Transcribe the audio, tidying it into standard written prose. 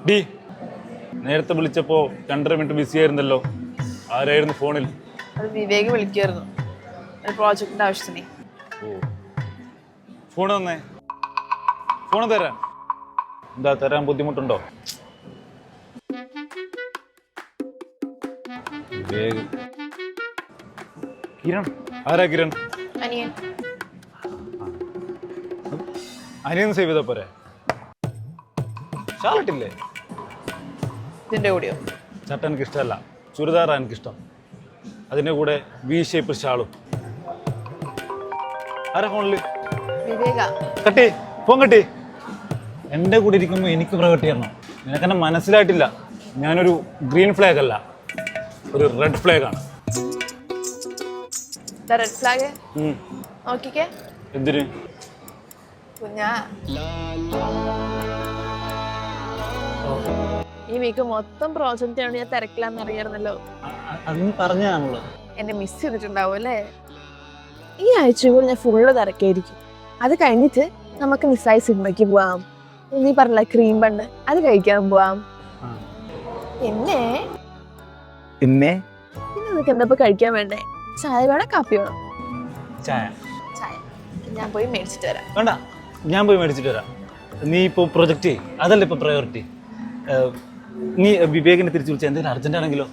D നേരത്തെ വിളിച്ചപ്പോൾ 2.5 minute BC ആയിരുന്നല്ലോ. ആരായിരുന്നു ഫോണിൽ? അത് വിവേക് വിളിക്കായിരുന്നു ഒരു പ്രോജക്റ്റിന്റെ ആവശ്യത്തിന്. ഓ, ഫോൺ തന്നേ. ഫോൺ തരാൻ എന്താ തരാൻ ബുദ്ധിമുട്ടുണ്ടോ? വിവേക്. കിരൺ. ആരാ കിരൺ? അനിയൻ. അനിയൻ സേവ് ചെയ്താ പോരെ? ഷാളിട്ടില്ലേ? ഇതിന്റെ കൂടെയോ? ചട്ട എനിക്ക് ഇഷ്ടമല്ല, ചുരിദാറാണ് എനിക്കിഷ്ടം. അതിൻ്റെ കൂടെ വി ഷേപ്പ് ഷാളും. ആരാ ഫോണില്? വിവേക. കട്ടി ഫോൺ കട്ടി. എൻ്റെ കൂടെ ഇരിക്കുമ്പോൾ എനിക്ക് പ്രകട്ട് ചെയ്യണം. നിനക്കെന്നെ മനസ്സിലായിട്ടില്ല. ഞാനൊരു ഗ്രീൻ ഫ്ലാഗ് അല്ല, ഒരു റെഡ് ഫ്ലാഗാണ്. റെഡ് ഫ്ലാഗ് നോക്കിക്കേ. എന്തിന്? കുഞ്ഞാ, ഈ വീക്ക് മൊത്തം പ്രോജക്റ്റാണ് ഞാൻ തിരക്കിലാന്ന് അറിയായിരുന്നല്ലോ. അതൊന്നും പറഞ്ഞാണല്ലോ. എന്നെ മിസ് ചെയ്തിട്ടുണ്ടാവും അല്ലേ? ഈ ആഴ്ചയും കൂടി ഞാൻ ഫുള്ള് തിരക്കായിരിക്കും. അത് കഴിഞ്ഞിട്ട് നമുക്ക് നിസ്സായി സിനിമയ്ക്ക് പോവാം. നീ പറഞ്ഞ ക്രീം ബണ്ണ് അത് കഴിക്കാൻ പോവാം. പിന്നെ പിന്നെ നിനക്ക് എന്താ കഴിക്കാൻ വേണ്ടേ? ചായ വേണം, കാപ്പി വേണം? ചായ. ചായ ഞാൻ പോയി മേടിച്ചിട്ട് വരാം. വേണ്ട, ഞാൻ പോയി മേടിച്ചിട്ട് വരാം. നീ ഇപ്പോൾ പ്രൊജക്റ്റ് അതല്ല ഇപ്പോൾ പ്രയോറിറ്റി. നീ വിവേകിനെ തിരിച്ചു വിളിച്ചാൽ എന്തെങ്കിലും അർജന്റ് ആണെങ്കിലോ?